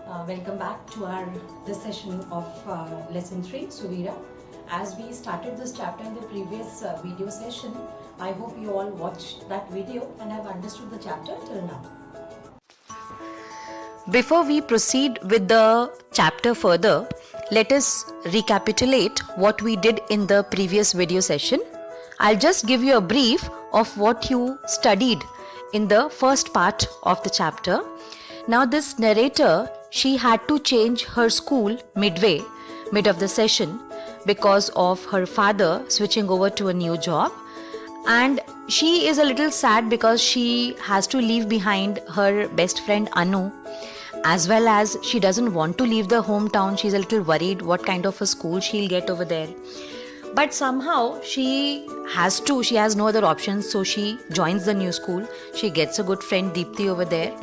Welcome back to our this session of lesson 3, Suvira. As we started this chapter in the previous video session, I hope you all watched that video and have understood the chapter till now. Before we proceed with the chapter further, let us recapitulate what we did in the previous video session. I'll just give you a brief of what you studied in the first part of the chapter. Now this narrator, she had to change her school mid of the session because of her father switching over to a new job, and she is a little sad because she has to leave behind her best friend Anu, as well as she doesn't want to leave the hometown. She's a little worried what kind of a school she'll get over there. But somehow she has no other options, so she joins the new school. She gets a good friend Deepthi over there,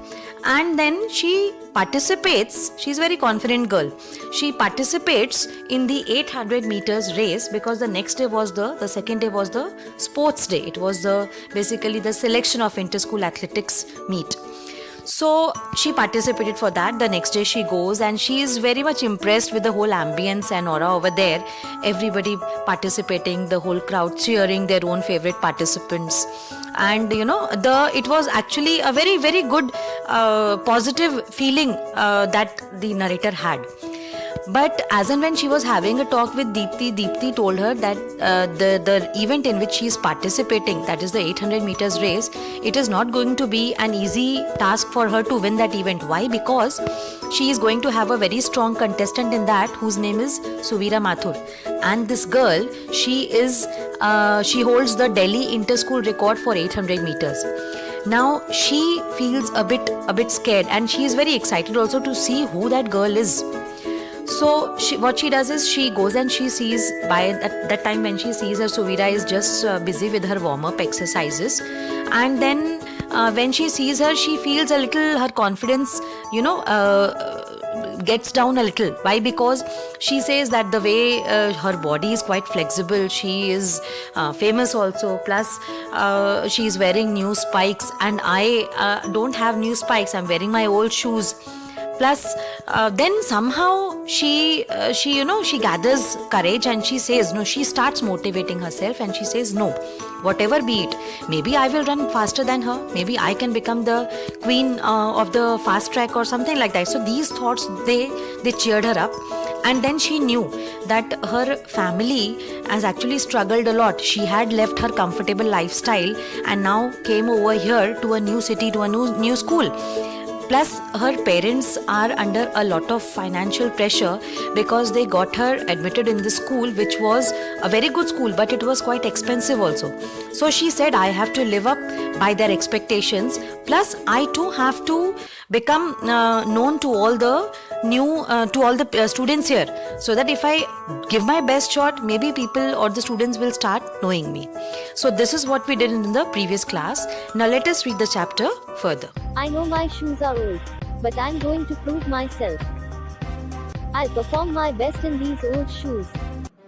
and then she participates. She's a very confident girl. She participates in the 800 meters race because the next day was the second day was the sports day. It was basically the selection of inter-school athletics meet. So she participated for that. The next day she goes and she is very much impressed with the whole ambience and aura over there. Everybody participating, the whole crowd cheering their own favorite participants. And it was actually a very, very good positive feeling that the narrator had. But as and when she was having a talk with Deepthi told her that the event in which she is participating, that is the 800 meters race, it is not going to be an easy task for her to win that event. Why? Because she is going to have a very strong contestant in that, whose name is Suvira Mathur. And this girl, she holds the Delhi inter-school record for 800 meters. Now she feels a bit scared, and she is very excited also to see who that girl is. So what she does is she goes and she sees, by that time when she sees her, Suvira is just busy with her warm-up exercises, and then when she sees her, she feels a little, her confidence gets down a little. Why? Because she says that the way her body is quite flexible, she is famous also, plus she is wearing new spikes, and I don't have new spikes, I'm wearing my old shoes. Plus, then somehow she gathers courage and she says, no, she starts motivating herself and she says, no, whatever be it, maybe I will run faster than her, maybe I can become the queen of the fast track or something like that. So these thoughts, they cheered her up. And then she knew that her family has actually struggled a lot. She had left her comfortable lifestyle and now came over here to a new city, to a new school. Plus, her parents are under a lot of financial pressure because they got her admitted in the school, which was a very good school, but it was quite expensive also. So she said, I have to live up by their expectations. Plus, I too have to become known to all the students here, so that if I give my best shot, maybe people or the students will start knowing me. So this is what we did in the previous class. Now let us read the chapter further. I know my shoes are old, but I'm going to prove myself. I'll perform my best in these old shoes.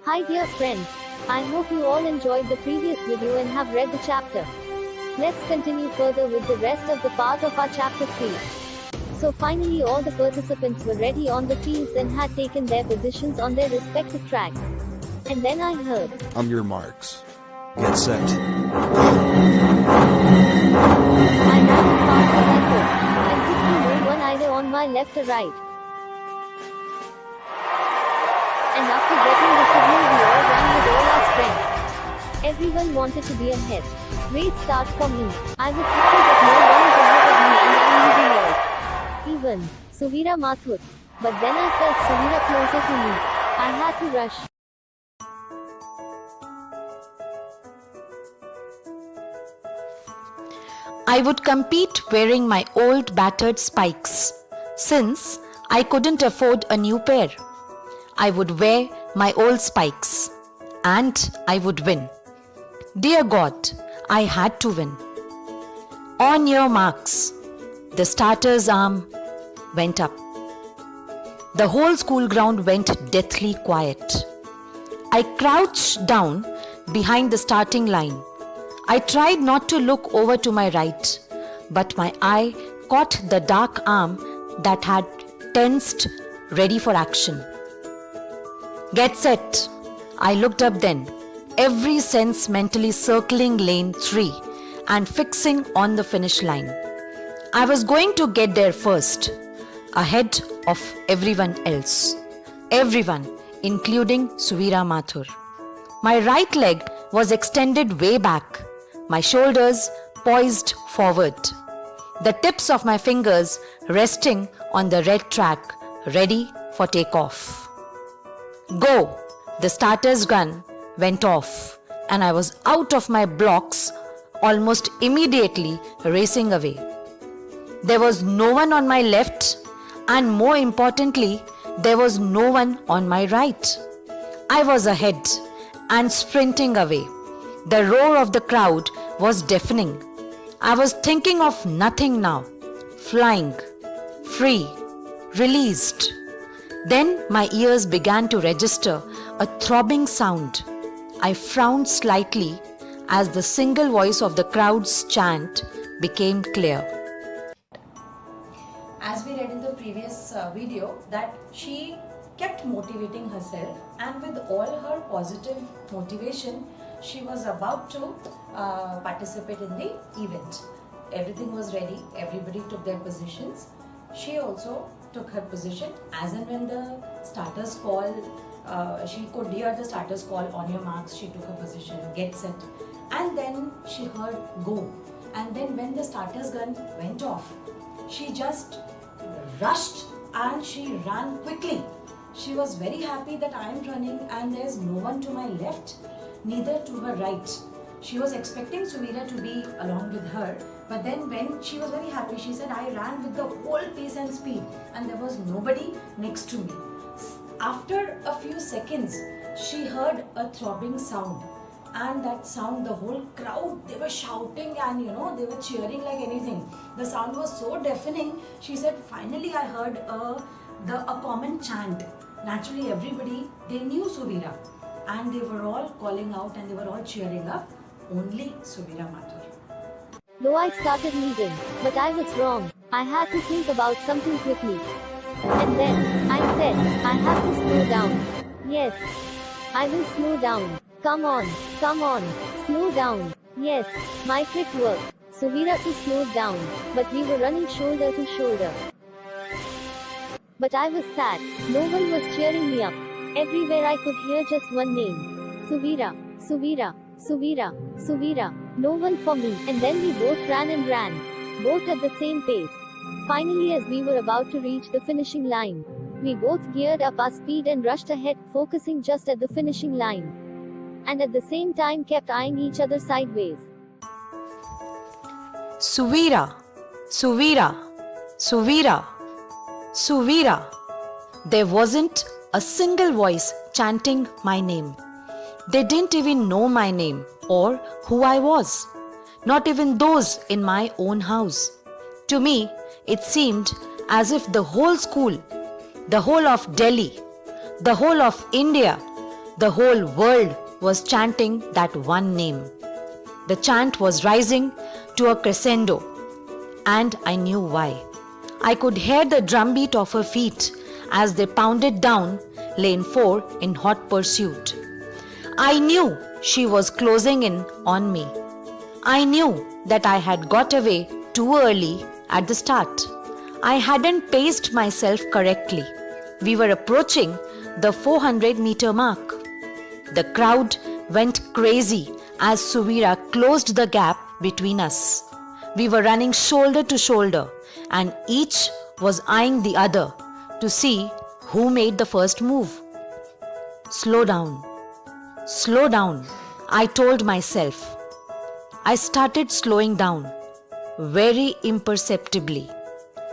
Hi dear friends, I hope you all enjoyed the previous video and have read the chapter. Let's continue further with the rest of the part of our chapter 3. So finally all the participants were ready on the fields and had taken their positions on their respective tracks. And then I heard, On your marks. Get set. I ran as fast as I could, and quickly moved one either on my left or right. And after getting the signal, we all ran with all our strength. Everyone wanted to be ahead. Great start for me. I was happy that no one is ahead of me and I'm leading all. Even Suvira Mathur. But then I felt Suvira closer to me. I had to rush. I would compete wearing my old battered spikes, since I couldn't afford a new pair. I would wear my old spikes, and I would win. Dear God, I had to win. On your marks. The starter's arm went up. The whole school ground went deathly quiet. I crouched down behind the starting line. I tried not to look over to my right, but my eye caught the dark arm that had tensed, ready for action. Get set. I looked up then, every sense mentally circling lane 3 and fixing on the finish line. I was going to get there first, ahead of everyone else. Everyone, including Suvira Mathur. My right leg was extended way back, my shoulders poised forward, the tips of my fingers resting on the red track, ready for takeoff. Go! The starter's gun went off, and I was out of my blocks almost immediately, racing away. There was no one on my left, and more importantly, there was no one on my right. I was ahead and sprinting away. The roar of the crowd was deafening. I was thinking of nothing now. Flying, free, released. Then my ears began to register a throbbing sound. I frowned slightly as the single voice of the crowd's chant became clear. As we read in the previous video, that she kept motivating herself, and with all her positive motivation, she was about to participate in the event. Everything was ready, everybody took their positions. She also took her position. As and when the starters call, she could hear the starters call, on your marks, she took her position, get set, and then she heard go. And then when the starters gun went off, she just rushed and she ran quickly. She was very happy that I am running and there is no one to my left, neither to her right. She was expecting Suvira to be along with her, but then when she was very happy, she said, I ran with the whole pace and speed and there was nobody next to me. After a few seconds, she heard a throbbing sound, and that sound, the whole crowd, they were shouting and they were cheering like anything. The sound was so deafening. She said, finally I heard a common chant. Naturally everybody, they knew Suvira and they were all calling out and they were all cheering up. Only Suvira Mathur. Though I started leading, but I was wrong. I had to think about something quickly. And then, I said, I have to slow down. Yes, I will slow down. Come on, slow down. Yes, my trick worked. Suvira too slowed down, but we were running shoulder to shoulder. But I was sad. No one was cheering me up. Everywhere I could hear just one name. Suvira, Suvira, Suvira, Suvira. No one for me. And then we both ran and ran. Both at the same pace. Finally, as we were about to reach the finishing line, we both geared up our speed and rushed ahead, focusing just at the finishing line. And at the same time kept eyeing each other sideways. Suvira, Suvira, Suvira, Suvira. There wasn't a single voice chanting my name. They didn't even know my name or who I was. Not even those in my own house. To me, it seemed as if the whole school, the whole of Delhi, the whole of India, the whole world was chanting that one name. The chant was rising to a crescendo, and I knew why. I could hear the drumbeat of her feet as they pounded down lane 4 in hot pursuit. I knew she was closing in on me. I knew that I had got away too early at the start. I hadn't paced myself correctly. We were approaching the 400-meter mark. The crowd went crazy as Suvira closed the gap between us. We were running shoulder to shoulder, and each was eyeing the other to see who made the first move. Slow down, I told myself. I started slowing down, very imperceptibly.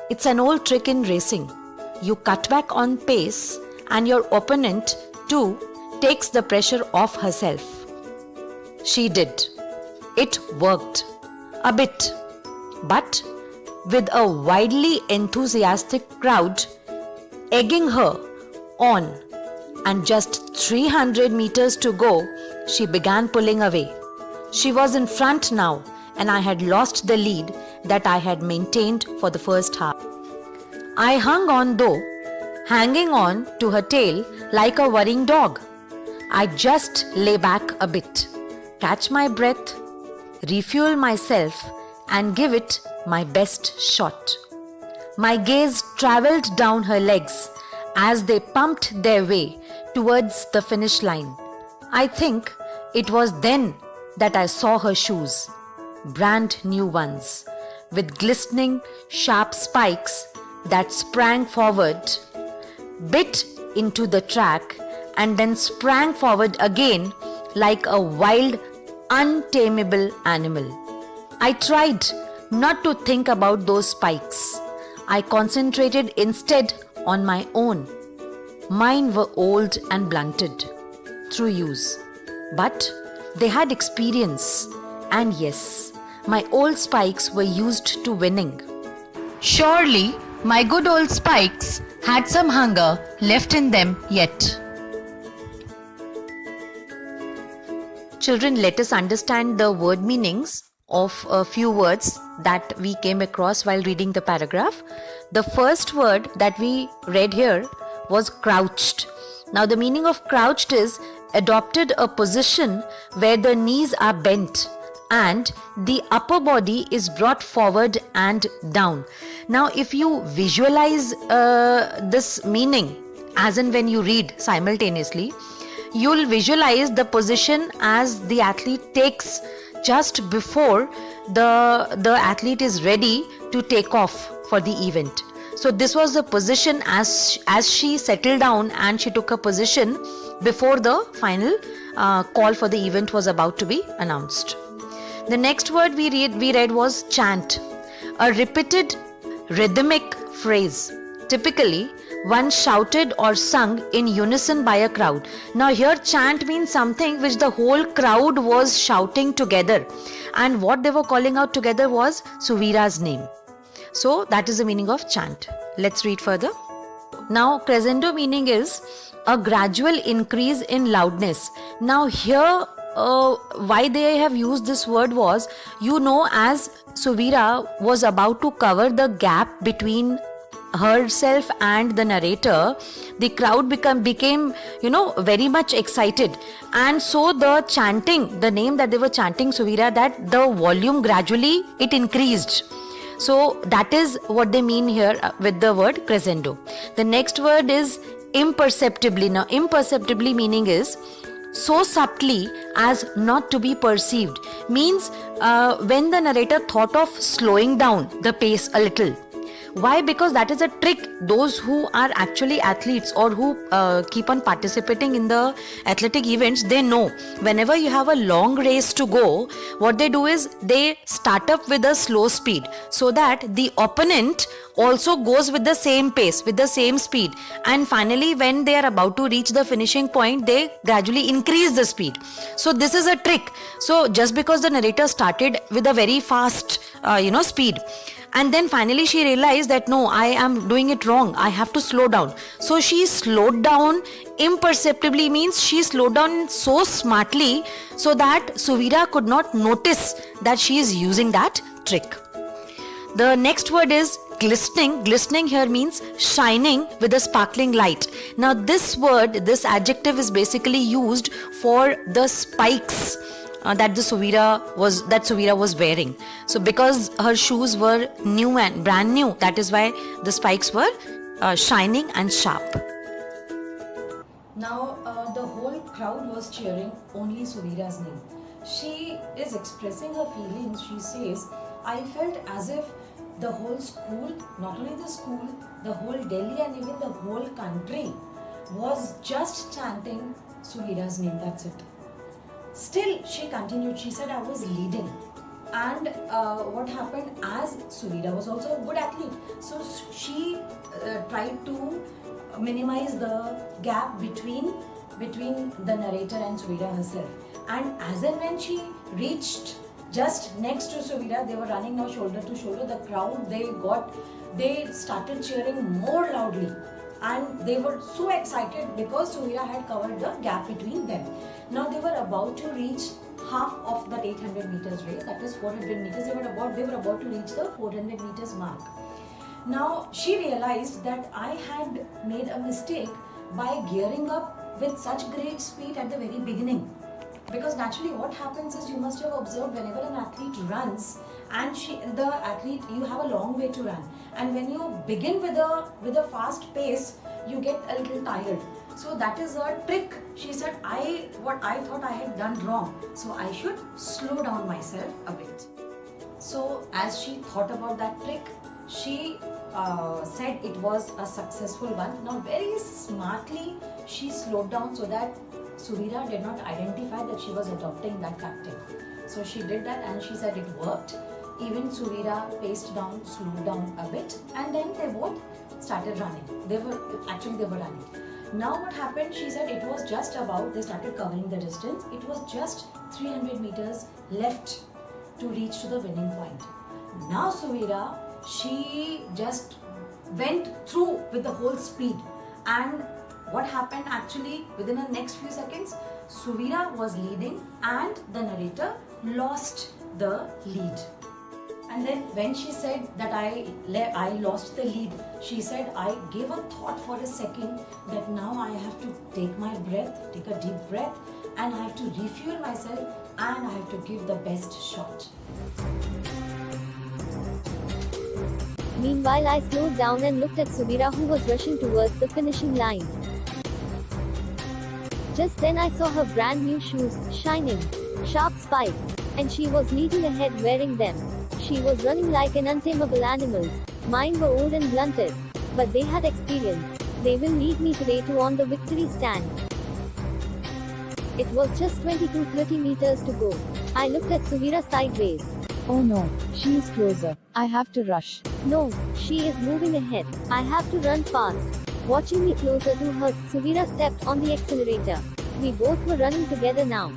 It's an old trick in racing. You cut back on pace, and your opponent, too, takes the pressure off herself. She did. It worked. A bit. But with a wildly enthusiastic crowd egging her on, and just 300 meters to go, she began pulling away. She was in front now, and I had lost the lead that I had maintained for the first half. I hung on though, hanging on to her tail like a worrying dog. I just lay back a bit, catch my breath, refuel myself, and give it my best shot. My gaze travelled down her legs as they pumped their way towards the finish line. I think it was then that I saw her shoes, brand new ones, with glistening, sharp spikes that sprang forward, bit into the track, and then sprang forward again like a wild, untamable animal. I tried not to think about those spikes. I concentrated instead on my own. Mine were old and blunted through use, but they had experience, and yes, my old spikes were used to winning. Surely, my good old spikes had some hunger left in them yet. Children, let us understand the word meanings of a few words that we came across while reading the paragraph. The first word that we read here was crouched. Now, the meaning of crouched is adopted a position where the knees are bent and the upper body is brought forward and down. Now, if you visualize this meaning, as in when you read simultaneously, you'll visualize the position as the athlete takes just before the athlete is ready to take off for the event. So this was the position as she settled down and she took a position before the final call for the event was about to be announced. The next word we read was chant, a repeated rhythmic phrase, typically one shouted or sung in unison by a crowd. Now here chant means something which the whole crowd was shouting together, and what they were calling out together was Suvira's name. So that is the meaning of chant. Let's read further. Now crescendo meaning is a gradual increase in loudness. Now here why they have used this word was, as Suvira was about to cover the gap between herself and the narrator, the crowd became very much excited, and so the chanting, the name that they were chanting Suvira, that the volume gradually it increased. So that is what they mean here with the word crescendo. The next word is imperceptibly. Now imperceptibly meaning is so subtly as not to be perceived, means when the narrator thought of slowing down the pace a little. Why? Because that is a trick. Those who are actually athletes or who keep on participating in the athletic events, they know whenever you have a long race to go, what they do is they start up with a slow speed so that the opponent also goes with the same pace, with the same speed, and finally when they are about to reach the finishing point, they gradually increase the speed. So this is a trick. So just because the narrator started with a very fast speed, and then finally she realized that no, I am doing it wrong, I have to slow down. So she slowed down imperceptibly, means she slowed down so smartly so that Suvira could not notice that she is using that trick. The next word is glistening. Glistening here means shining with a sparkling light. Now this word, this adjective is basically used for the spikes that Suvira was wearing. So because her shoes were new and brand new, that is why the spikes were shining and sharp. Now the whole crowd was cheering only Suvira's name. She is expressing her feelings. She says, I felt as if the whole school, not only the school, the whole Delhi and even the whole country was just chanting Suvira's name, that's it. Still, she continued. She said, I was leading. And what happened, as Suvira was also a good athlete, so she tried to minimize the gap between the narrator and Suvira herself. And as and when she reached just next to Suvira, they were running now shoulder to shoulder. The crowd, they started cheering more loudly. And they were so excited because Suvira had covered the gap between them. Now they were about to reach half of that 800 meters race, that is 400 meters. They were about to reach the 400 meters mark. Now she realized that I had made a mistake by gearing up with such great speed at the very beginning. Because naturally what happens is, you must have observed, whenever an athlete runs and the athlete, you have a long way to run, and when you begin with a fast pace, you get a little tired. So that is a trick. She said, what I thought I had done wrong, so I should slow down myself a bit. So as she thought about that trick, she said it was a successful one. Now very smartly she slowed down so that Suvira did not identify that she was adopting that tactic. So she did that and she said it worked. Even Suvira paced down, slowed down a bit, and then they both started running. They were running. Now what happened, she said it was just about, they started covering the distance. It was just 300 meters left to reach to the winning point. Now Suvira, she just went through with the whole speed, and what happened actually, within the next few seconds, Suvira was leading and the narrator lost the lead. And then when she said that I lost the lead, she said, I gave a thought for a second that now I have to take a deep breath, and I have to refuel myself, and I have to give the best shot. Meanwhile, I slowed down and looked at Suvira, who was rushing towards the finishing line. Just then I saw her brand new shoes, shining, sharp spikes, and she was leading ahead wearing them. She was running like an untamable animal. Mine were old and blunted, but they had experience. They will lead me today to on the victory stand. It was just 20-30 meters to go. I looked at Suvira sideways. Oh no, she is closer. I have to rush. No, she is moving ahead. I have to run fast. Watching me closer to her, Suvira stepped on the accelerator. We both were running together now.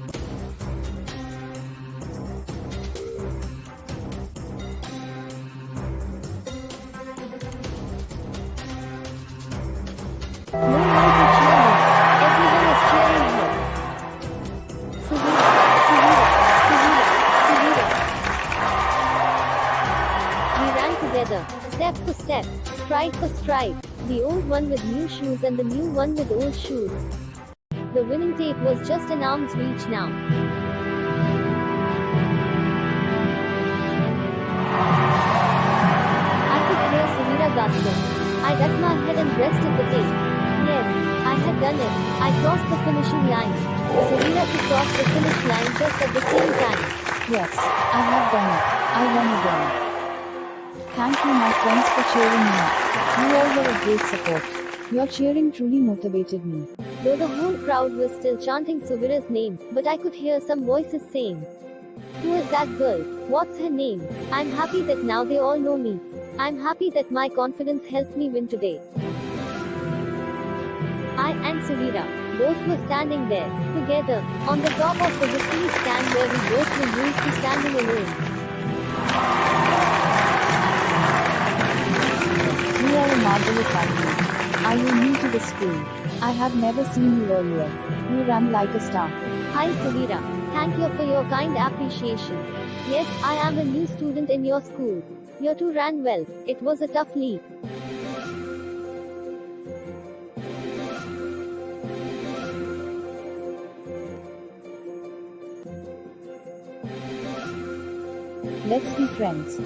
No one to cheer me. Everyone is cheering her. Suvira, Suvira, Suvira, Suvira. We ran together, step for step, stride for stride. The old one with new shoes and the new one with old shoes. The winning tape was just an arm's reach now. I could hear Suvira gasping. I ducked my head and breasted the tape. Yes, I had done it. I crossed the finishing line. Suvira could cross the finish line just at the same time. Yes, I have done it. I won again. Thank you, my friends, for cheering me up. You all were a great support. Your cheering truly motivated me. Though the whole crowd was still chanting Suvira's name, but I could hear some voices saying, "Who is that girl? What's her name?" I'm happy that now they all know me. I'm happy that my confidence helped me win today. I and Suvira both were standing there, together, on the top of the victory stand where we both were used to standing alone. You are a marvelous athlete. Are you new to the school? I have never seen you earlier. You run like a star. Hi Suvira, thank you for your kind appreciation. Yes, I am a new student in your school. You two ran well. It was a tough leap. Let's be friends.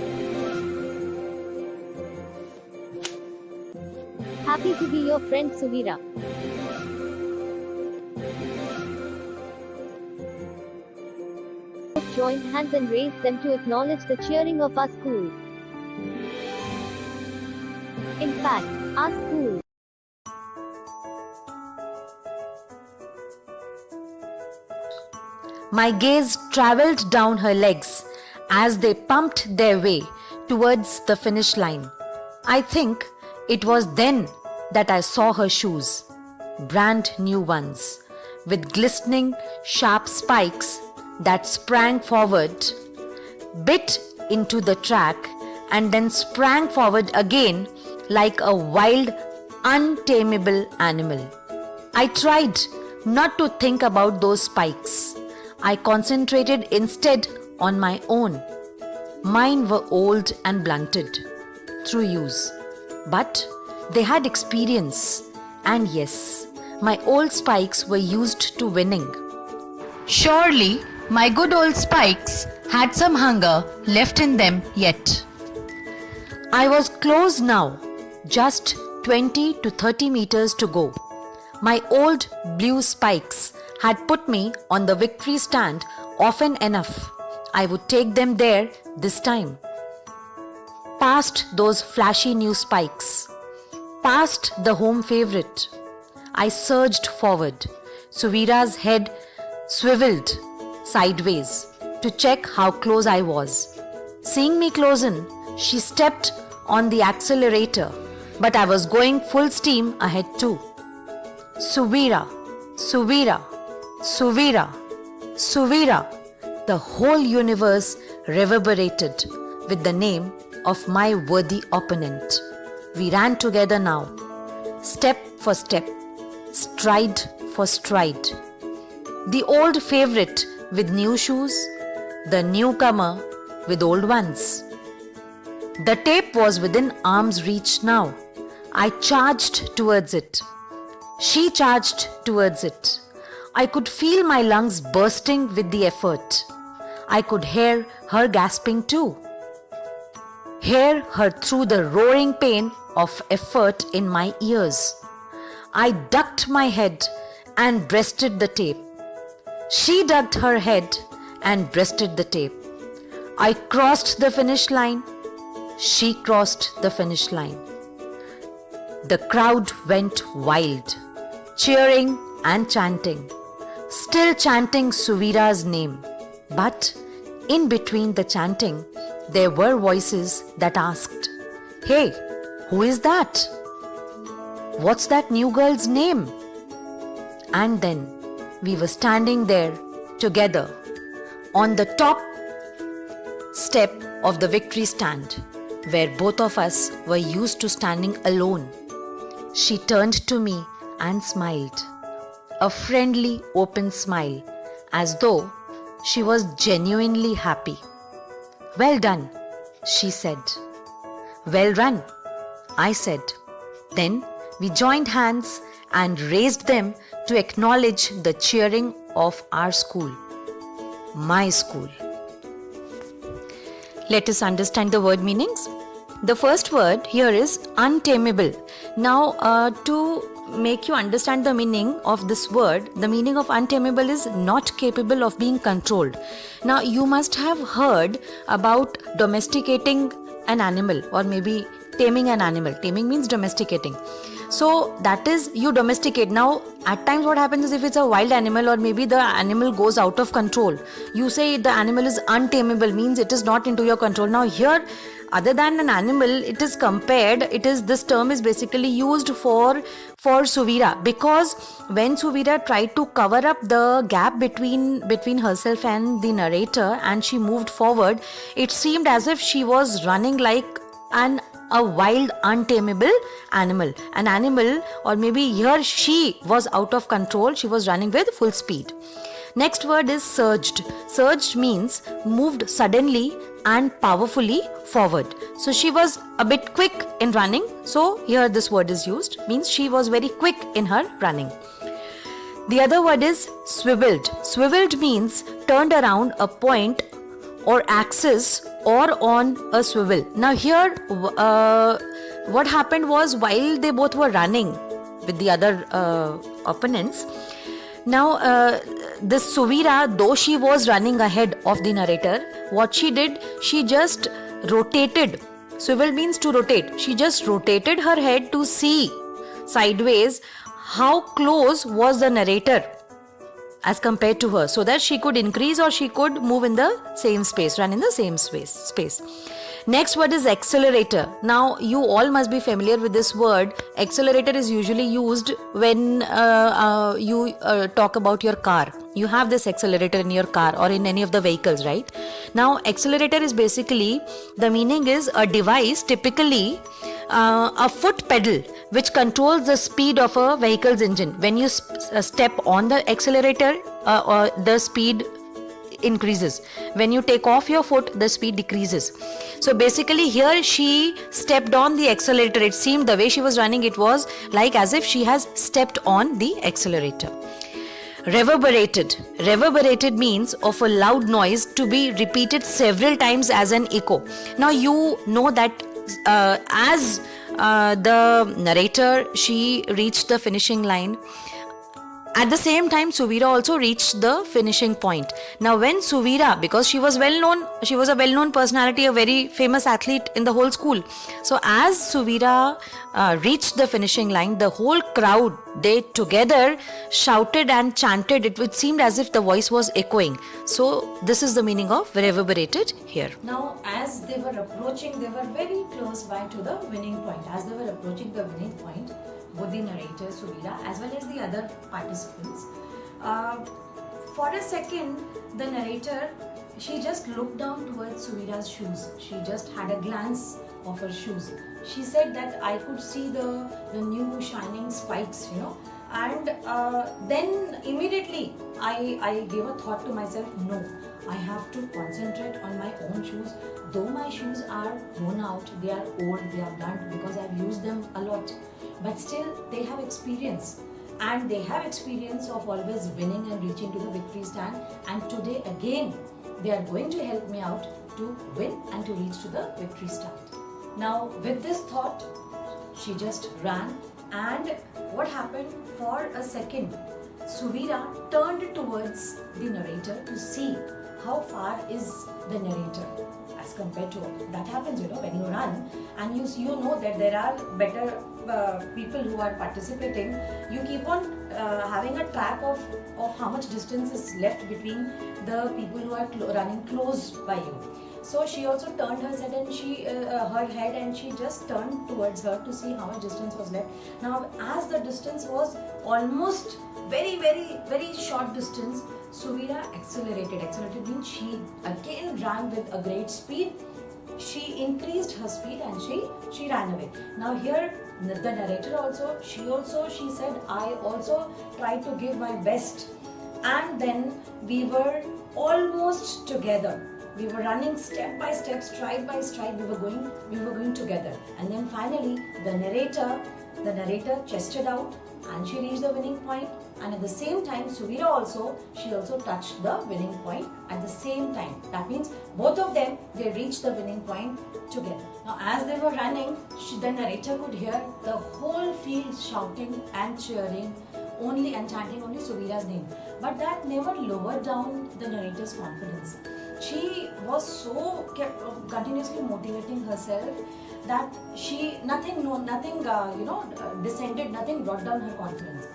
Happy to be your friend Suvira. Joined hands and raised them to acknowledge the cheering of our school. In fact, our school My gaze traveled down her legs as they pumped their way towards the finish line. I think it was then that I saw her shoes, brand new ones, with glistening, sharp spikes that sprang forward, bit into the track, and then sprang forward again like a wild, untamable animal. I tried not to think about those spikes. I concentrated instead on my own. Mine were old and blunted through use. but they had experience, and yes, my old spikes were used to winning. Surely, my good old spikes had some hunger left in them yet. I was close now, just 20 to 30 meters to go. My old blue spikes had put me on the victory stand often enough. I would take them there this time. Past those flashy new spikes, past the home favorite, I surged forward. Suvira's head swiveled sideways to check how close I was. Seeing me close in, she stepped on the accelerator, but I was going full steam ahead too. Suvira, Suvira, Suvira, Suvira. The whole universe reverberated with the name of my worthy opponent. We ran together now, step for step, stride for stride. The old favorite with new shoes, the newcomer with old ones. The tape was within arm's reach now. I charged towards it. She charged towards it. I could feel my lungs bursting with the effort. I could hear her gasping too. Hear her through the roaring pain of effort in my ears. I ducked my head and breasted the tape. She ducked her head and breasted the tape. I crossed the finish line. She crossed the finish line. The crowd went wild, cheering and chanting, still chanting Suvira's name. But in between the chanting, there were voices that asked, "Hey, who is that? What's that new girl's name?" And then we were standing there together on the top step of the victory stand, where both of us were used to standing alone. She turned to me and smiled, a friendly, open smile, as though she was genuinely happy. "Well done," she said. "Well run," I said. Then we joined hands and raised them to acknowledge the cheering of our school, my school. Let us understand the word meanings. The first word here is untamable. Now, to make you understand the meaning of this word, the meaning of untamable is not capable of being controlled. Now, you must have heard about domesticating an animal, or maybe taming an animal. Taming means domesticating. So that is, you domesticate. Now, at times what happens is, if it's a wild animal or maybe the animal goes out of control, you say the animal is untamable, means it is not into your control. Now here, other than an animal, it is compared, this term is basically used for Suvira, because when Suvira tried to cover up the gap between herself and the narrator, and she moved forward, it seemed as if she was running like a wild, untamable animal. An animal, or maybe here she was out of control, she was running with full speed. Next word is surged. Surged means moved suddenly and powerfully forward. So she was a bit quick in running. So here this word is used, means she was very quick in her running. The other word is swiveled. Swiveled means turned around a point or axis or on a swivel. Now here what happened was, while they both were running with the other opponents, now this Suvira, though she was running ahead of the narrator, what she did, she just rotated. Swivel means to rotate. She just rotated her head to see sideways how close was the narrator as compared to her, so that she could increase or she could move in the same space, run in the same space. Next word is accelerator. Now you all must be familiar with this word. Accelerator is usually used when you talk about your car. You have this accelerator in your car or in any of the vehicles, right? Now accelerator is basically, the meaning is a device, typically a foot pedal, which controls the speed of a vehicle's engine. When you step on the accelerator, or the speed increases. When you take off your foot, the speed decreases. So basically here she stepped on the accelerator. It seemed the way she was running, it was like as if she has stepped on the accelerator. Reverberated. Reverberated means of a loud noise to be repeated several times as an echo. Now you know that as the narrator, she reached the finishing line. At the same time, Suvira also reached the finishing point. Now when Suvira, because she was a well-known personality, a very famous athlete in the whole school. So as Suvira reached the finishing line, the whole crowd, they together shouted and chanted. It seemed as if the voice was echoing. So this is the meaning of reverberated here. Now, as they were approaching, they were very close by to the winning point. As they were approaching the winning point, both the narrator, Suvira, as well as the other participants, for a second, the narrator, she just looked down towards Suvira's shoes. She just had a glance of her shoes. She said that I could see the new shining spikes, and then immediately I gave a thought to myself, no, I have to concentrate on my own shoes. Though my shoes are worn out, they are old, they are blunt because I've used them a lot, but still they have experience, and they have experience of always winning and reaching to the victory stand, and today again they are going to help me out to win and to reach to the victory stand. Now with this thought, she just ran, and what happened, for a second Suvira turned towards the narrator to see how far is the narrator as compared to her. That happens, when you run and you know that there are better people who are participating. You keep on having a track of how much distance is left between the people who are running close by you. So she also turned her head and she just turned towards her to see how much distance was left. Now as the distance was almost very, very, very short distance, Suvira accelerated. Accelerated means she again ran with a great speed. She increased her speed and she ran away. Now here the narrator also, she said, I also tried to give my best, and then we were almost together. We were running step by step, stride by stride. We were going together, and then finally the narrator chested out, and she reached the winning point. And at the same time, Suvira also touched the winning point at the same time. That means both of them, they reached the winning point together. Now as they were running, the narrator could hear the whole field shouting and cheering only and chanting only Suvira's name. But that never lowered down the narrator's confidence. She was so continuously motivating herself that nothing descended, nothing brought down her confidence.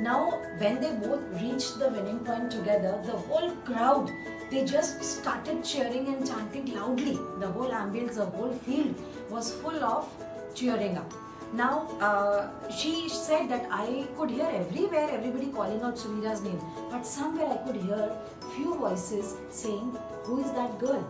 Now when they both reached the winning point together, the whole crowd, they just started cheering and chanting loudly. The whole ambience, the whole field was full of cheering up. Now she said that I could hear everywhere everybody calling out Suvira's name, but somewhere I could hear few voices saying, who is that girl?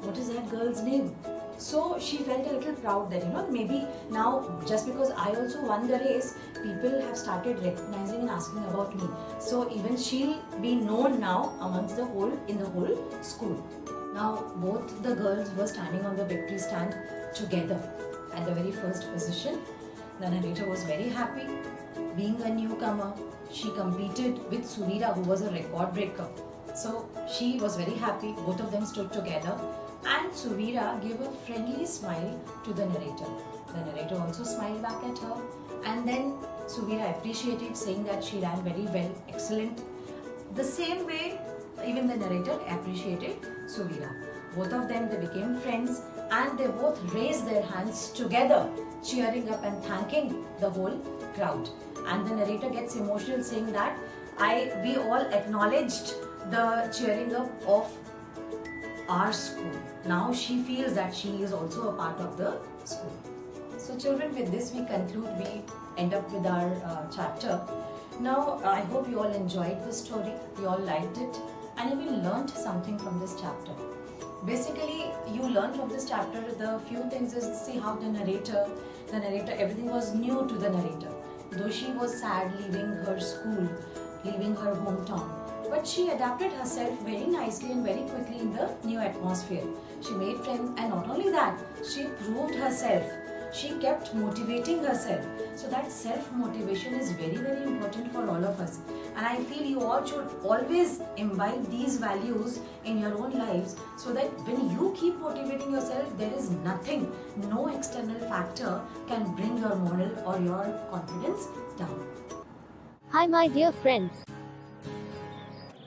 What is that girl's name? So she felt a little proud that maybe now, just because I also won the race, people have started recognizing and asking about me. So even she'll be known now amongst in the whole school. Now both the girls were standing on the victory stand together at the very first position. The narrator was very happy. Being a newcomer, she competed with Suvira, who was a record breaker. So she was very happy. Both of them stood together, and Suvira gave a friendly smile to the narrator. The narrator also smiled back at her, and then Suvira appreciated, saying that she ran very well, excellent. The same way, even the narrator appreciated Suvira. Both of them, they became friends, and they both raised their hands together, cheering up and thanking the whole crowd. And the narrator gets emotional, saying that we all acknowledged the cheering up of our school. Now she feels that she is also a part of the school. So children, with this we conclude, we end up with our chapter. Now I hope you all enjoyed the story, you all liked it, and you will learnt something from this chapter. Basically, you learn from this chapter the few things is, see how the narrator, everything was new to the narrator. Though she was sad leaving her school, leaving her hometown, but she adapted herself very nicely and very quickly in the new atmosphere. She made friends, and not only that, she proved herself. She kept motivating herself. So that self-motivation is very, very important for all of us. And I feel you all should always imbibe these values in your own lives, so that when you keep motivating yourself, there is nothing, no external factor can bring your moral or your confidence down. Hi, my dear friends.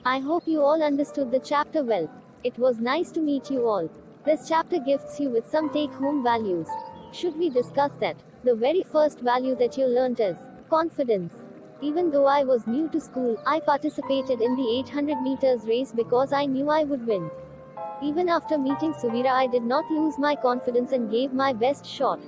I hope you all understood the chapter well. It was nice to meet you all. This chapter gifts you with some take-home values. Should we discuss that? The very first value that you learnt is confidence. Even though I was new to school, I participated in the 800 meters race because I knew I would win. Even after meeting Suvira, I did not lose my confidence and gave my best shot.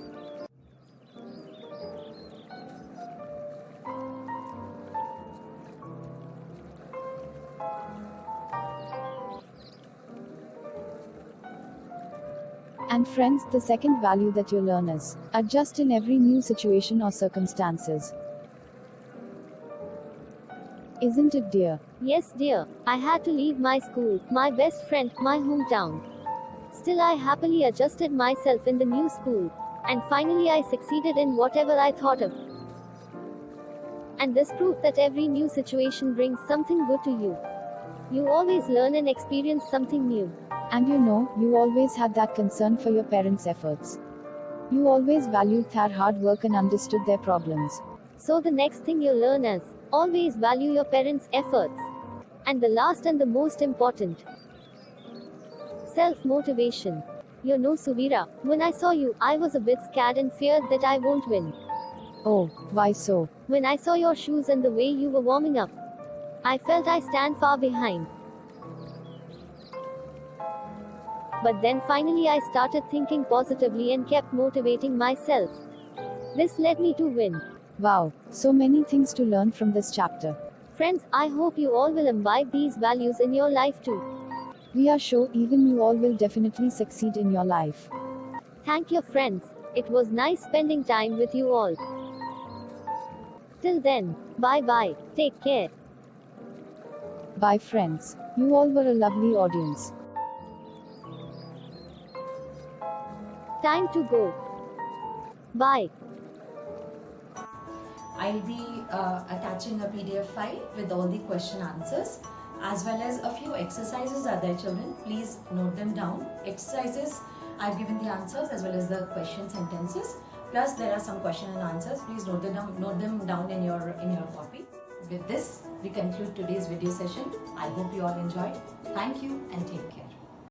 And friends, the second value that you learn is adjust in every new situation or circumstances. Isn't it, dear? Yes, dear. I had to leave my school, my best friend, my hometown. Still, I happily adjusted myself in the new school. And finally, I succeeded in whatever I thought of. And this proved that every new situation brings something good to you. You always learn and experience something new. And you know, you always had that concern for your parents' efforts. You always valued their hard work and understood their problems. So the next thing you learn is, always value your parents' efforts. And the last and the most important, self-motivation. You know, Suvira, when I saw you, I was a bit scared and feared that I won't win. Oh, why so? When I saw your shoes and the way you were warming up, I felt I stand far behind. But then finally I started thinking positively and kept motivating myself. This led me to win. Wow, so many things to learn from this chapter. Friends, I hope you all will imbibe these values in your life too. We are sure even you all will definitely succeed in your life. Thank you, friends. It was nice spending time with you all. Till then, bye bye. Take care. Bye, friends. You all were a lovely audience. Time to go. Bye. I'll be attaching a PDF file with all the question answers, as well as a few exercises are there, children. Please note them down. Exercises, I've given the answers as well as the question sentences. Plus there are some question and answers. Please note them down in your copy. With this, we conclude today's video session. I hope you all enjoyed. Thank you and take care.